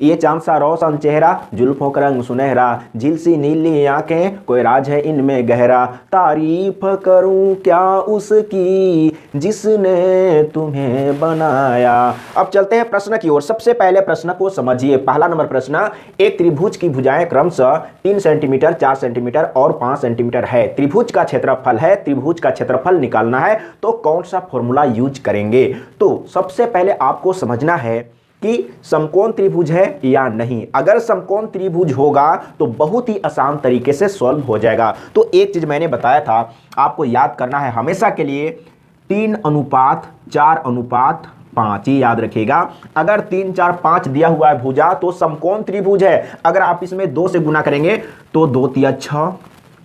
ये चांद सा रोशन चेहरा, जुल्फों का रंग सुनहरा, झील सी नीली आंखें, कोई राज है इनमें गहरा, तारीफ करूं क्या उसकी जिसने तुम्हें बनाया। अब चलते हैं प्रश्न की ओर। सबसे पहले प्रश्न को समझिए। पहला नंबर प्रश्न, एक त्रिभुज की भुजाएं क्रमशः 3 सेंटीमीटर, 4 सेंटीमीटर और 5 सेंटीमीटर है। त्रिभुज का क्षेत्रफल है, त्रिभुज का क्षेत्रफल निकालना है, तो कौन सा फॉर्मूला यूज करेंगे। तो सबसे पहले आपको समझना है कि समकोण त्रिभुज है या नहीं। अगर समकोण त्रिभुज होगा तो बहुत ही आसान तरीके से सॉल्व हो जाएगा। तो एक चीज मैंने बताया था, आपको याद करना है हमेशा के लिए 3:4:5, ये याद रखिएगा। अगर 3, 4, 5 दिया हुआ है भुजा तो समकोण त्रिभुज है। अगर आप इसमें 2 से गुना करेंगे तो 2 तिया 6,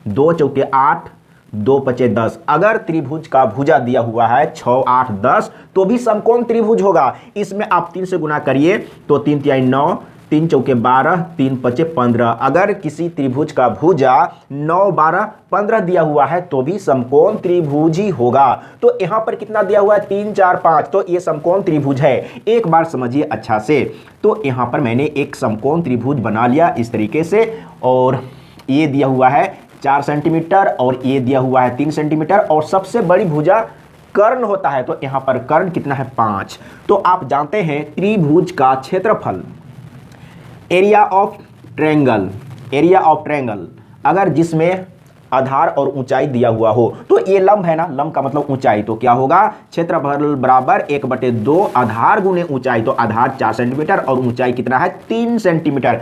2 चौके 8, 2 पचे 10। अगर त्रिभुज का भुजा दिया हुआ है 6, 8, 10 तो भी समकोण त्रिभुज होगा। इसमें आप 3 से गुना करिए तो 3 तिया 9, 3 चौके 12, 3 पचे 15। अगर किसी त्रिभुज का भुजा 9, 12, 15 दिया हुआ है तो भी समकोण त्रिभुज ही होगा। तो यहां पर कितना दिया हुआ है 3, 4, 5, तो ये समकोण त्रिभुज है। एक बार समझिए अच्छा से। तो यहां पर मैंने एक समकोण त्रिभुज बना लिया इस तरीके से, और ये दिया हुआ है 4 सेंटीमीटर और ये दिया हुआ है 3 सेंटीमीटर, और सबसे बड़ी भुजा कर्ण होता है। तो यहां पर कर्ण कितना है 5। तो आप जानते हैं त्रिभुज का क्षेत्रफल, area of triangle, area of triangle अगर जिसमें आधार और ऊंचाई दिया हुआ हो, तो ये लंब है ना, लंब का मतलब ऊंचाई, तो क्या होगा क्षेत्रफल बराबर 1/2 आधार गुने ऊंचाई। तो आधार 4 सेंटीमीटर और ऊंचाई कितना है 3 सेंटीमीटर,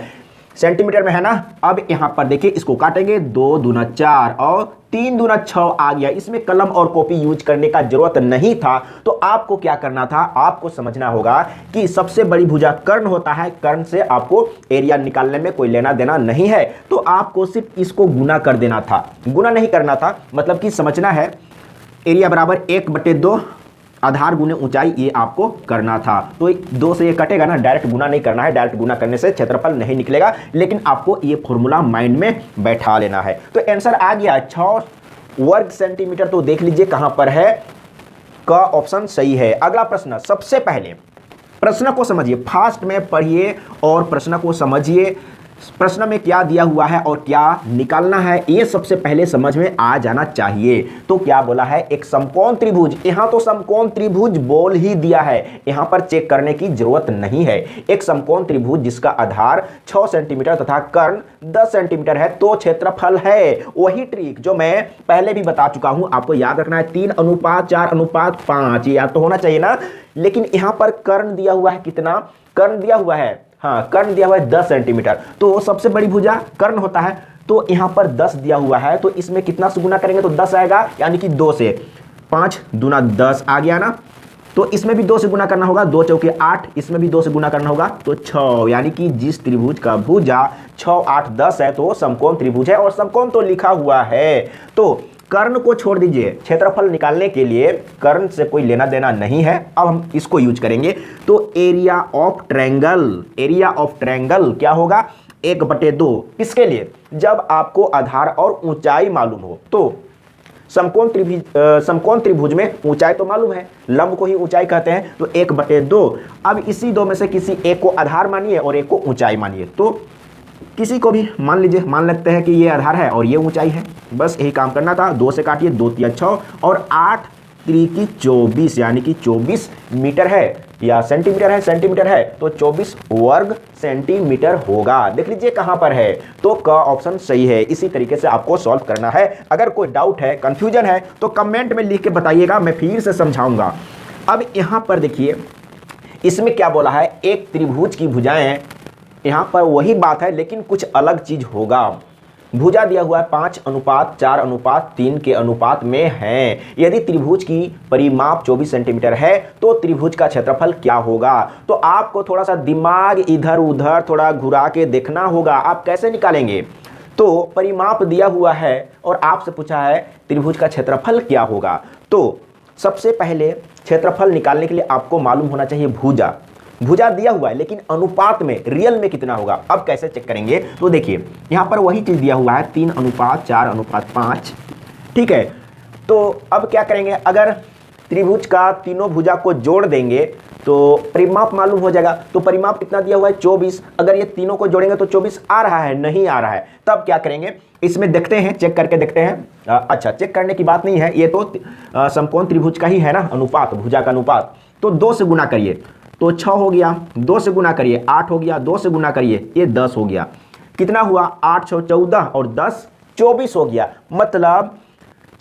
सेंटीमीटर में है ना। अब यहां पर देखिए इसको काटेंगे, 2 दूना 4 और 3 दूना 6 आ गया। इसमें कलम और कॉपी यूज करने का जरूरत नहीं था। तो आपको क्या करना था, आपको समझना होगा कि सबसे बड़ी भुजा कर्ण होता है, कर्ण से आपको एरिया निकालने में कोई लेना देना नहीं है। तो आपको सिर्फ इसको गुना कर देना था, गुना नहीं करना था, मतलब कि समझना है एरिया बराबर 1/2 आधार गुने ऊंचाई, ये आपको करना था। तो 2 से ये कटेगा ना, डायरेक्ट गुना नहीं करना है, डायरेक्ट गुना करने से क्षेत्रफल नहीं निकलेगा, लेकिन आपको ये फॉर्मूला माइंड में बैठा लेना है। तो आंसर आ गया 6 वर्ग सेंटीमीटर। तो देख लीजिए कहां पर है, का ऑप्शन सही है। अगला प्रश्न, सबसे पहले प्रश्न को समझिए, फास्ट में पढ़िए और प्रश्न को समझिए। प्रश्न में क्या दिया हुआ है और क्या निकालना है, ये सबसे पहले समझ में आ जाना चाहिए। तो क्या बोला है, एक समकोण त्रिभुज, यहां तो समकोण त्रिभुज बोल ही दिया है, यहां पर चेक करने की जरूरत नहीं है। एक समकोण त्रिभुज जिसका आधार 6 सेंटीमीटर तथा कर्ण 10 सेंटीमीटर है, तो क्षेत्रफल है। वही ट्रिक जो मैं पहले भी बता चुका हूं, आपको याद रखना है 3:4:5, ये याद तो होना चाहिए ना। लेकिन यहां पर कर्ण दिया हुआ है, कितना कर्ण दिया हुआ है, हाँ कर्ण दिया हुआ है 10 सेंटीमीटर, तो सबसे बड़ी भुजा कर्ण होता है। तो यहां पर 10 दिया हुआ है, तो इसमें कितना से गुना करेंगे तो 10 आएगा, यानी कि 2 से 5 दूना 10 आ गया ना। तो इसमें भी 2 से गुना करना होगा, 2 चौके 8, इसमें भी 2 से गुना करना होगा तो 6, यानी कि जिस त्रिभुज का भुजा 6, 8, 10 है तो समकोण त्रिभुज है, और समकोण तो लिखा हुआ है। तो कर्ण को छोड़ दीजिए, क्षेत्रफल निकालने के लिए कर्ण से कोई लेना देना नहीं है। अब हम इसको यूज करेंगे। तो area of triangle, area of triangle क्या होगा 1/2। किसके लिए, जब आपको आधार और ऊंचाई मालूम हो। तो समकोण त्रिभुज में ऊंचाई तो मालूम है, लंब को ही ऊंचाई कहते हैं, तो 1/2। अब इसी दो में से किसी एक को आधार मानिए और एक को ऊंचाई मानिए। तो किसी को भी मान लीजिए, मान लगते हैं कि ये आधार है और ये ऊंचाई है, बस यही काम करना था। 2 से काटिए, 2 तिया 6 और 8 त्रिकी 24, यानी कि 24 मीटर है या सेंटीमीटर है, सेंटीमीटर है तो 24 वर्ग सेंटीमीटर होगा। देख लीजिए कहां पर है, तो का ऑप्शन सही है। इसी तरीके से आपको सॉल्व करना है। अगर कोई डाउट है, कंफ्यूजन है तो कमेंट में लिख के बताइएगा, मैं फिर से समझाऊंगा। अब यहां पर देखिए इसमें क्या बोला है, एक त्रिभुज की भुजाएं, यहां पर वही बात है लेकिन कुछ अलग चीज होगा। भुजा दिया हुआ है 5:4:3 के अनुपात में है। यदि त्रिभुज की परिमाप 24 सेंटीमीटर है तो त्रिभुज का क्षेत्रफल क्या होगा। तो आपको थोड़ा सा दिमाग इधर उधर थोड़ा घुरा के देखना होगा। आप कैसे निकालेंगे, तो परिमाप दिया हुआ है और आपसे पूछा है त्रिभुज का क्षेत्रफल क्या होगा। तो सबसे पहले क्षेत्रफल निकालने के लिए आपको मालूम होना चाहिए भुजा, भुजा दिया हुआ है लेकिन अनुपात में रियल में कितना होगा। अब कैसे चेक करेंगे, तो देखिए यहां पर वही चीज दिया हुआ है 3:4:5, ठीक है। तो अब क्या करेंगे, अगर त्रिभुज का तीनों भुजा को जोड़ देंगे तो परिमाप मालूम हो जाएगा। तो परिमाप कितना दिया हुआ है 24, अगर ये तीनों को जोड़ेंगे तो 24 आ रहा है, नहीं आ रहा है, तब क्या करेंगे इसमें देखते हैं, चेक करके देखते हैं। अच्छा, चेक करने की बात नहीं है, ये तो समकोण त्रिभुज का ही है ना अनुपात, भुजा का अनुपात। तो 2 से गुना करिए तो 6 हो गया, 2 से गुना करिए 8 हो गया, 2 से गुना करिए ये 10 हो गया। कितना हुआ 8 6 14 और 10 24 हो गया। मतलब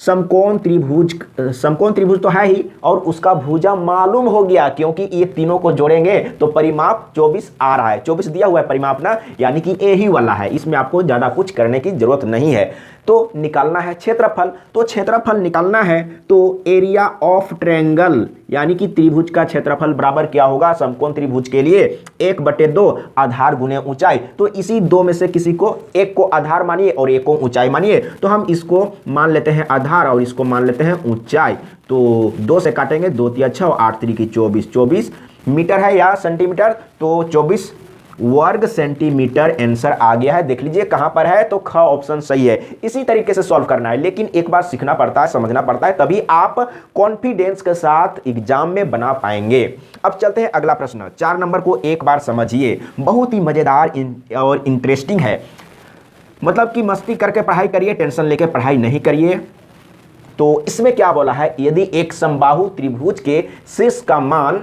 समकोण त्रिभुज तो है ही और उसका भुजा मालूम हो गया, क्योंकि ये तीनों को जोड़ेंगे तो परिमाप 24 आ रहा है। 24 दिया हुआ है परिमाप ना, यानी कि ए ही वाला है, इसमें आपको ज्यादा कुछ करने की जरूरत नहीं है। तो निकालना है क्षेत्रफल, तो क्षेत्रफल निकालना है तो एरिया ऑफ ट्रायंगल यानी कि त्रिभुज का क्षेत्रफल बराबर क्या होगा समकोण त्रिभुज के लिए 1/2 आधार गुने ऊंचाई। तो इसी दो में से किसी को एक को आधार मानिए और एक को ऊंचाई मानिए। तो हम इसको मान लेते हैं आधार और इसको मान लेते हैं ऊंचाई। तो 2 से काटेंगे 2 × 6 और 8 × 24, 24 मीटर है या सेंटीमीटर, तो 24 वर्ग सेंटीमीटर आंसर आ गया है। देख लीजिए कहां पर है, तो ख ऑप्शन सही है। इसी तरीके से सॉल्व करना है, लेकिन एक बार सीखना पड़ता है, समझना पड़ता है, तभी आप कॉन्फिडेंस के साथ एग्जाम में बना पाएंगे। अब चलते हैं अगला प्रश्न। 4 नंबर को एक बार समझिए, बहुत ही मजेदार और इंटरेस्टिंग है। मतलब कि मस्ती करके पढ़ाई करिए, टेंशन लेके पढ़ाई नहीं करिए। तो इसमें क्या बोला है, यदि एक समबाहु त्रिभुज के शीर्ष का मान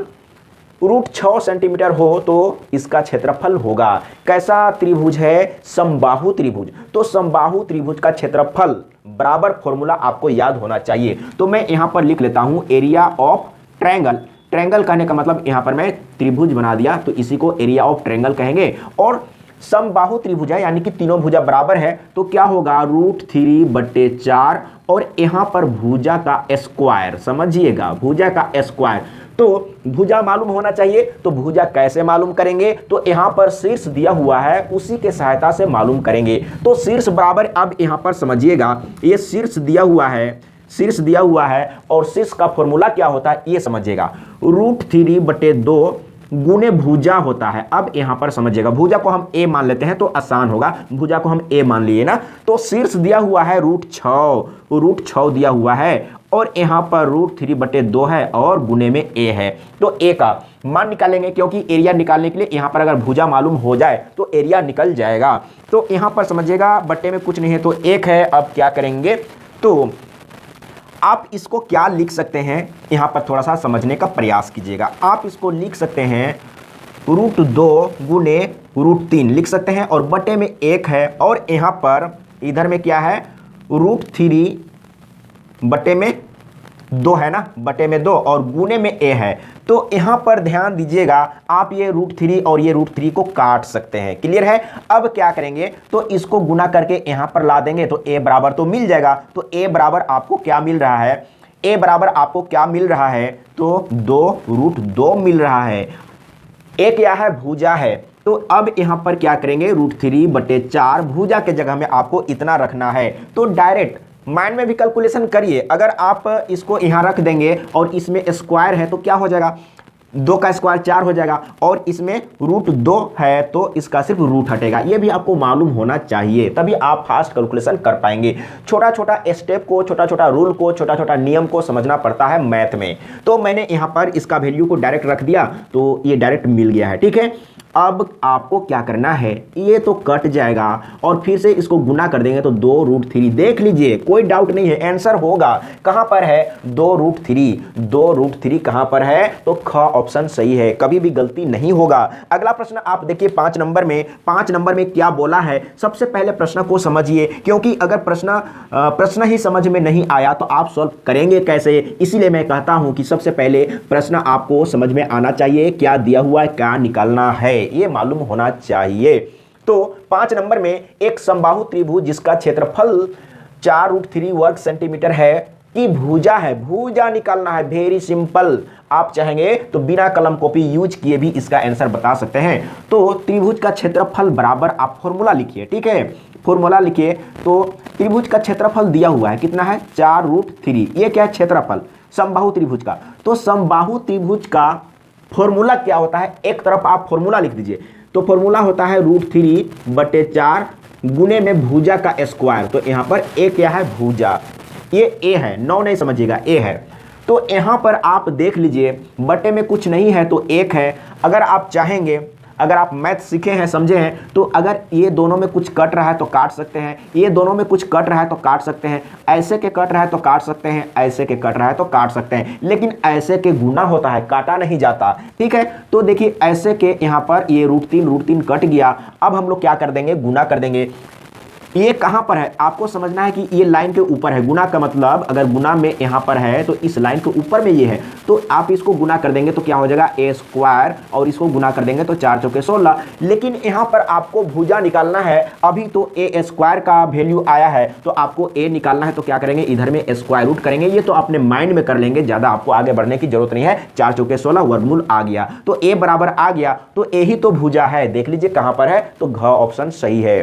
√6 सेंटीमीटर हो तो इसका क्षेत्रफल होगा। कैसा त्रिभुज है, समबाहु त्रिभुज। तो समबाहु त्रिभुज का क्षेत्रफल बराबर फॉर्मूला आपको याद होना चाहिए। तो मैं यहां पर लिख लेता हूं एरिया ऑफ ट्रायंगल। ट्रायंगल कहने का मतलब यहां पर मैं त्रिभुज बना दिया, तो इसी को एरिया ऑफ ट्रायंगल कहेंगे। और समबाहु त्रिभुज है यानी कि तीनों भुजा बराबर है, तो क्या होगा √3/4 और यहां पर भुजा का स्क्वायर, समझिएगा भुजा का स्क्वायर। तो भुजा मालूम होना चाहिए, तो भुजा कैसे मालूम करेंगे, तो यहां पर शीर्ष दिया हुआ है, उसी के सहायता से मालूम करेंगे। तो शीर्ष बराबर, अब यहां पर समझिएगा ये शीर्ष दिया हुआ है, शीर्ष दिया हुआ है और शीर्ष का फॉर्मूला क्या होता है ये समझिएगा, √3/2 गुने भुजा होता है। अब यहां पर समझिएगा, भुजा को हम ए मान लेते हैं तो आसान होगा, भुजा को हम ए मान लिए ना। तो शीर्ष दिया हुआ है √6 दिया हुआ है और यहां पर √3/2 है और गुने में ए है। तो ए का मान निकालेंगे, क्योंकि एरिया निकालने के लिए यहां पर अगर भुजा मालूम हो जाए तो एरिया निकल जाएगा। तो यहां पर समझिएगा बट्टे में कुछ नहीं है तो 1 है। अब क्या करेंगे, तो आप इसको क्या लिख सकते हैं, यहां पर थोड़ा सा समझने का प्रयास कीजिएगा। आप इसको लिख सकते हैं √2 गुने √3 लिख सकते हैं और बटे में 1 है और यहां पर इधर में क्या है √3 बटे में 2 है ना, बटे में 2 और गुने में ए है। तो यहां पर ध्यान दीजिएगा, आप ये √3 और ये √3 को काट सकते हैं। क्लियर है। अब क्या करेंगे, तो इसको गुना करके यहां पर ला देंगे तो ए बराबर तो मिल जाएगा। तो ए बराबर आपको क्या मिल रहा है, ए बराबर आपको क्या मिल रहा है, तो 2√2 मिल रहा है। ए क्या है, भुजा है। तो अब यहां पर क्या करेंगे, √3/4 भुजा के जगह में आपको इतना रखना है। तो डायरेक्ट माइंड में भी कैलकुलेशन करिए। अगर आप इसको यहां रख देंगे और इसमें स्क्वायर है तो क्या हो जाएगा, 2 का स्क्वायर 4 हो जाएगा और इसमें √2 है तो इसका सिर्फ रूट हटेगा। ये भी आपको मालूम होना चाहिए, तभी आप फास्ट कैलकुलेशन कर पाएंगे। छोटा छोटा स्टेप को, छोटा छोटा रूल को, छोटा छोटा नियम को समझना पड़ता है मैथ में। तो मैंने यहाँ पर इसका वैल्यू को डायरेक्ट रख दिया तो ये डायरेक्ट मिल गया है। ठीक है। अब आपको क्या करना है, ये तो कट जाएगा और फिर से इसको गुना कर देंगे तो 2√3। देख लीजिए कोई डाउट नहीं है, आंसर होगा। कहां पर है 2√3, 2√3 कहां पर है, तो ख ऑप्शन सही है, कभी भी गलती नहीं होगा। अगला प्रश्न आप देखिए 5 नंबर में। 5 नंबर में क्या बोला है, सबसे पहले प्रश्न को समझिए, क्योंकि अगर प्रश्न ही समझ में नहीं आया तो आप सॉल्व करेंगे कैसे। इसीलिए मैं कहता हूं कि सबसे पहले प्रश्न आपको समझ में आना चाहिए, क्या दिया हुआ है, क्या निकालना है, ये मालूम होना चाहिए। तो 5 नंबर में एक समबाहु त्रिभुज जिसका क्षेत्रफल 4√3 वर्ग सेंटीमीटर है की भुजा है, भुजा निकालना है। वेरी सिंपल, आप चाहेंगे तो बिना कलम कॉपी यूज किए भी इसका आंसर बता सकते हैं। तो त्रिभुज का क्षेत्रफल बराबर आप फॉर्मूला लिखिए। ठीक है, फॉर्मूला लिखिए। तो त्रिभुज का क्षेत्रफल दिया हुआ है कितना है, 4√3। ये क्या है, क्षेत्रफल समबाहु त्रिभुज का। तो समबाहु त्रिभुज का फॉर्मूला क्या होता है, एक तरफ आप फॉर्मूला लिख दीजिए। तो फॉर्मूला होता है √3/4 गुने में भुजा का स्क्वायर। तो यहां पर ए क्या है, भुजा, ये ए है, 9 नहीं समझिएगा, ए है। तो यहाँ पर आप देख लीजिए बटे में कुछ नहीं है तो 1 है। अगर आप चाहेंगे, अगर आप मैथ सीखे हैं, समझे हैं, तो अगर ये दोनों में कुछ कट रहा है तो काट सकते हैं, ये दोनों में कुछ कट रहा है तो काट सकते हैं, ऐसे के कट रहा है तो काट सकते हैं, ऐसे के कट रहा है तो काट सकते हैं, लेकिन ऐसे के गुना होता है, काटा नहीं जाता। ठीक है, तो देखिए ऐसे के यहाँ पर ये √3 कट गया। अब हम लोग क्या कर देंगे, गुना कर देंगे। ये कहां पर है आपको समझना है कि ये लाइन के ऊपर है। गुना का मतलब अगर गुना में यहां पर है तो इस लाइन के ऊपर में ये है, तो आप इसको गुना कर देंगे तो क्या हो जाएगा a² और इसको गुना कर देंगे तो 4 चौके 16। लेकिन यहां पर आपको भुजा निकालना है। अभी तो a² का वैल्यू आया है तो आपको a निकालना है, तो क्या करेंगे, इधर में स्क्वायर रूट करेंगे। ये तो अपने माइंड में कर लेंगे, ज्यादा आपको आगे बढ़ने की जरूरत नहीं है। 4 चौके 16 वर्गमूल आ गया तो a बराबर आ गया, तो a ही तो भुजा है। देख लीजिए कहां पर है, तो घ ऑप्शन सही है।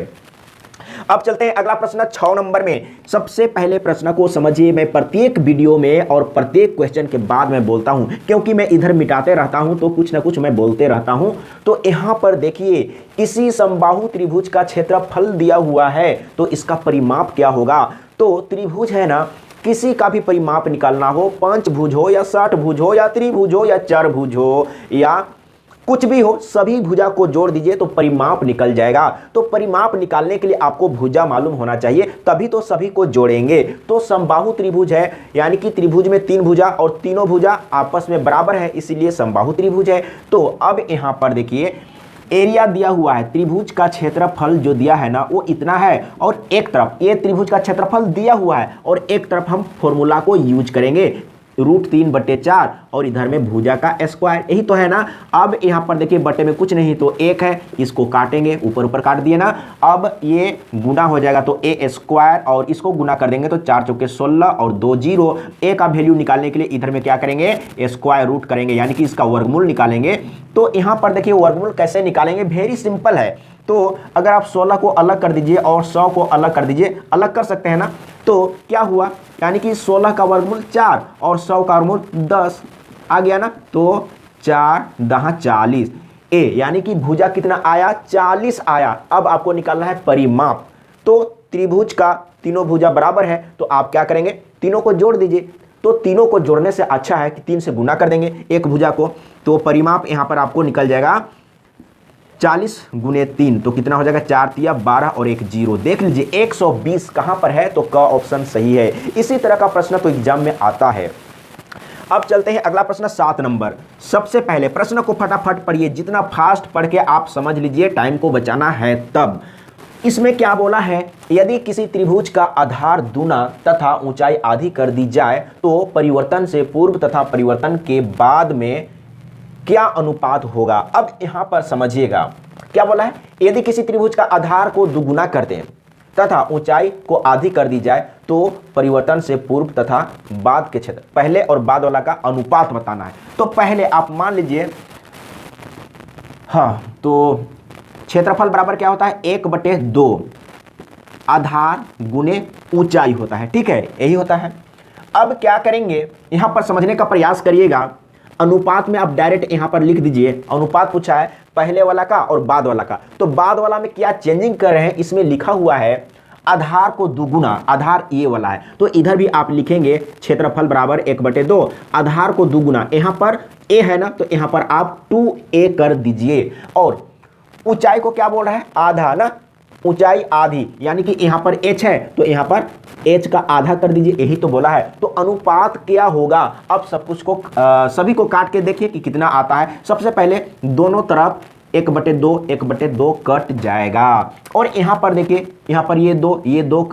अब चलते हैं अगला प्रश्न 6 नंबर में। सबसे पहले प्रश्न को समझिए, मैं प्रत्येक वीडियो में और प्रत्येक क्वेश्चन के बाद मैं बोलता हूं, क्योंकि मैं इधर मिटाते रहता हूं तो कुछ ना कुछ मैं बोलते रहता हूं। तो यहां पर देखिए, किसी समबाहु त्रिभुज का क्षेत्रफल दिया हुआ है तो इसका परिमाप क्या होगा। तो त्रिभुज है ना, किसी का भी परिमाप निकालना हो, पंचभुज हो या षटभुज हो या त्रिभुज हो या चरभुज हो या कुछ भी हो, सभी भुजा को जोड़ दीजिए तो परिमाप निकल जाएगा। तो परिमाप निकालने के लिए आपको भुजा मालूम होना चाहिए, तभी तो सभी को जोड़ेंगे। तो समबाहु त्रिभुज है, यानी कि त्रिभुज में 3 भुजा और तीनों भुजा आपस में बराबर है, इसीलिए समबाहु त्रिभुज है। तो अब यहां पर देखिए एरिया दिया हुआ है, त्रिभुज का क्षेत्रफल जो दिया है ना वो इतना है, और एक तरफ ये त्रिभुज का क्षेत्रफल दिया हुआ है और एक तरफ हम फॉर्मूला को यूज करेंगे √3/4 और इधर में भुजा का स्क्वायर, यही तो है ना। अब यहाँ पर देखिए बटे में कुछ नहीं तो 1 है, इसको काटेंगे, ऊपर ऊपर काट दिए ना। अब ये गुना हो जाएगा तो a² और इसको गुना कर देंगे तो 4 चौके 16 और 2 0। a का वैल्यू निकालने के लिए इधर में क्या करेंगे, स्क्वायर रूट करेंगे, यानी कि इसका वर्गमूल निकालेंगे। तो यहाँ पर देखिए वर्गमूल कैसे निकालेंगे, वेरी सिंपल है। तो अगर आप 16 को अलग कर दीजिए और 100 को अलग कर दीजिए, अलग कर सकते हैं ना, तो क्या हुआ, यानी कि 16 का वर्गमूल 4 और 100 का वर्गमूल 10 आ गया ना। तो 4 10 40 a, यानी कि भुजा कितना आया, 40 आया। अब आपको निकालना है परिमाप। तो त्रिभुज का तीनों भुजा बराबर है तो आप क्या करेंगे, तीनों को जोड़ दीजिए। तो तीनों को जोड़ने से अच्छा है कि 3 से गुना कर देंगे एक भुजा को, तो परिमाप यहां पर आपको निकल जाएगा 40 × 3, तो कितना हो जाएगा, 4 × 3 = 12 और 1 0। देख लीजिए 120 कहां पर है, तो क ऑप्शन सही है। इसी तरह का प्रश्न तो एग्जाम में आता है। अब चलते हैं अगला प्रश्न 7 नंबर। सबसे पहले प्रश्न को फटाफट पढ़िए, जितना फास्ट पढ़ के आप समझ लीजिए, टाइम को बचाना है तब। इसमें क्या बोला है, यदि किसी त्रिभुज का आधार दूना तथा ऊंचाई आधी कर दी जाए तो परिवर्तन से पूर्व तथा परिवर्तन के बाद में क्या अनुपात होगा। अब यहां पर समझिएगा क्या बोला है, यदि किसी त्रिभुज का आधार को दुगुना कर दें तथा ऊंचाई को आधी कर दी जाए तो परिवर्तन से पूर्व तथा बाद के क्षेत्र, पहले और बाद वाला का अनुपात बताना है। तो पहले आप मान लीजिए, हाँ, तो क्षेत्रफल बराबर क्या होता है, 1/2 आधार गुने ऊंचाई होता है। ठीक है, यही होता है। अब क्या करेंगे, यहां पर समझने का प्रयास करिएगा। अनुपात में आप डायरेक्ट यहां पर लिख दीजिए, अनुपात पूछा है पहले वाला का और बाद वाला का। तो बाद वाला में क्या चेंजिंग कर रहे हैं, इसमें लिखा हुआ है आधार को दुगुना, आधार ये वाला है, तो इधर भी आप लिखेंगे क्षेत्रफल बराबर 1/2 आधार को दुगुना, यहां पर a है ना, तो यहां पर आप 2a कर दीजिए। और ऊंचाई को क्या बोल रहा है, आधा ना, ऊंचाई आधी, यानी कि यहां पर h है तो यहां पर h का आधा कर दीजिए, यही तो बोला है। तो अनुपात क्या होगा, अब सब कुछ को सभी को काट के देखिए कि कितना आता है। सबसे पहले दोनों तरफ 1/2 कट जाएगा, और यहां पर देखिए, यहां पर ये दो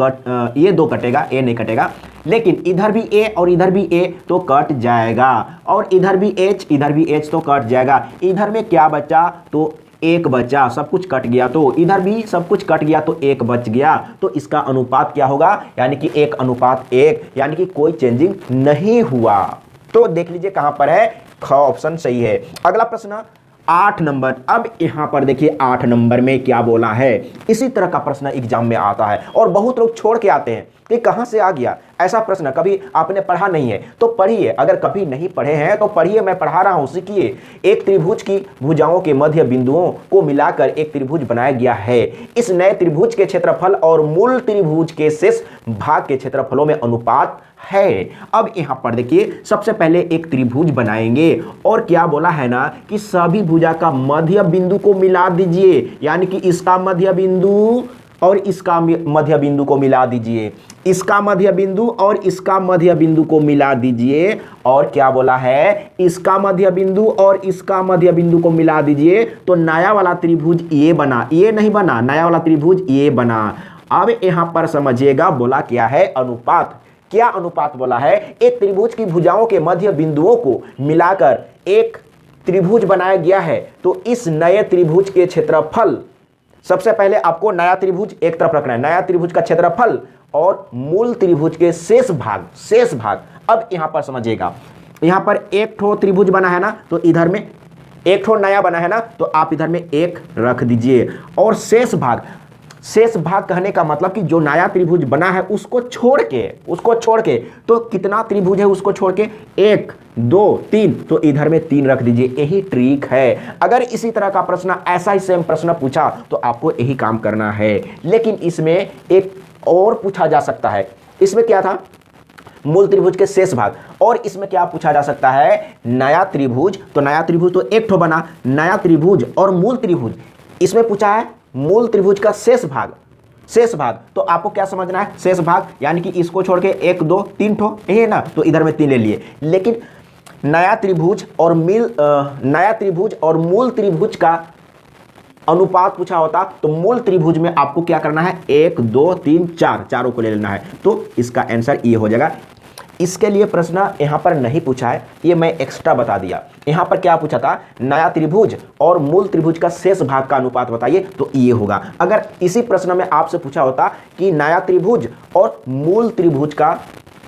कटेगा, a नहीं कटेगा, लेकिन इधर भी a और इधर भी a तो कट जाएगा, और इधर भी h तो कट जाएगा। इधर में क्या बचा, तो 1 बचा, सब कुछ कट गया, तो इधर भी सब कुछ कट गया तो 1 बच गया। तो इसका अनुपात क्या होगा, यानी कि 1:1, यानी कि कोई चेंजिंग नहीं हुआ। तो देख लीजिए कहां पर है, ख ऑप्शन सही है। अगला प्रश्न 8 नंबर। अब यहां पर देखिए 8 नंबर में क्या बोला है, इसी तरह का प्रश्न एग्जाम में आता है और बहुत लोग छोड़ के आते हैं कि कहां से आ गया। ऐसा प्रश्न कभी आपने पढ़ा नहीं है तो पढ़िए, अगर कभी नहीं पढ़े हैं तो पढ़िए, मैं पढ़ा रहा हूं, सीखिए। एक त्रिभुज की भुजाओं के मध्य बिंदुओं को मिलाकर एक त्रिभुज बनाया गया है। इस नए त्रिभुज के क्षेत्रफल और मूल त्रिभुज के शेष भाग के क्षेत्रफलों में अनुपात है। अब यहां पर देखिए, सबसे पहले एक त्रिभुज बनाएंगे और क्या बोला है ना कि सभी भुजा का मध्य बिंदु को मिला दीजिए, यानी कि इसका मध्य बिंदु और इसका मध्य बिंदु को मिला दीजिए, इसका मध्य बिंदु और इसका मध्य बिंदु को मिला दीजिए। और क्या बोला है, इसका मध्य बिंदु और इसका मध्य बिंदु को मिला दीजिए तो नया वाला त्रिभुज ये बना, ये नहीं बना, नया वाला त्रिभुज ये बना। अब यहां पर समझिएगा, बोला क्या है, अनुपात। क्या अनुपात बोला है, एक त्रिभुज की भुजाओं के मध्य बिंदुओं को मिलाकर एक त्रिभुज बनाया गया है, तो इस नए त्रिभुज के क्षेत्रफल, सबसे पहले आपको नया त्रिभुज एक तरफ रखना है, नया त्रिभुज का क्षेत्रफल और मूल त्रिभुज के शेष भाग। अब यहां पर समझिएगा, यहां पर एक ठो त्रिभुज बना है ना, तो इधर में एक ठो नया बना है ना, तो आप इधर में एक रख दीजिए। और शेष भाग कहने का मतलब कि जो नया त्रिभुज बना है उसको छोड़ के तो कितना त्रिभुज है उसको छोड़ के, 1 2 3, तो इधर में 3 रख दीजिए। यही ट्रिक है। अगर इसी तरह का प्रश्न, ऐसा ही सेम प्रश्न पूछा तो आपको यही काम करना है। लेकिन इसमें एक और पूछा जा सकता है, इसमें क्या था, मूल त्रिभुज के शेष भाग, और इसमें क्या पूछा जा सकता है, नया त्रिभुज। तो नया त्रिभुज तो एक ठो बना, नया त्रिभुज और मूल त्रिभुज, इसमें पूछा है मूल त्रिभुज का शेष भाग। तो आपको क्या समझना है, शेष भाग यानी कि इसको छोड़ के 1 2 3 ठो, यही है ना, तो इधर में 3 ले लिए। लेकिन नया त्रिभुज और मूल त्रिभुज का अनुपात पूछा होता तो मूल त्रिभुज में आपको क्या करना है, 1 2 3 4, चारों को ले लेना है। तो इसका आंसर ये हो जाएगा। इसके लिए प्रश्न यहां पर नहीं पूछा है, ये मैं एक्स्ट्रा बता दिया। यहां पर क्या पूछा था, नया त्रिभुज और मूल त्रिभुज का शेष भाग का अनुपात बताइए, तो ये होगा। अगर इसी प्रश्न में आपसे पूछा होता कि नया त्रिभुज और मूल त्रिभुज का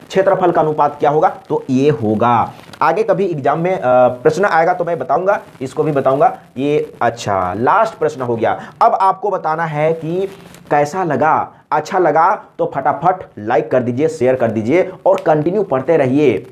क्षेत्रफल का अनुपात क्या होगा, तो ये होगा। आगे कभी एग्जाम में प्रश्न आएगा तो मैं बताऊंगा, इसको भी बताऊंगा ये। अच्छा, लास्ट प्रश्न हो गया। अब आपको बताना है कि कैसा लगा। अच्छा लगा तो फटाफट लाइक कर दीजिए, शेयर कर दीजिए और कंटिन्यू पढ़ते रहिए।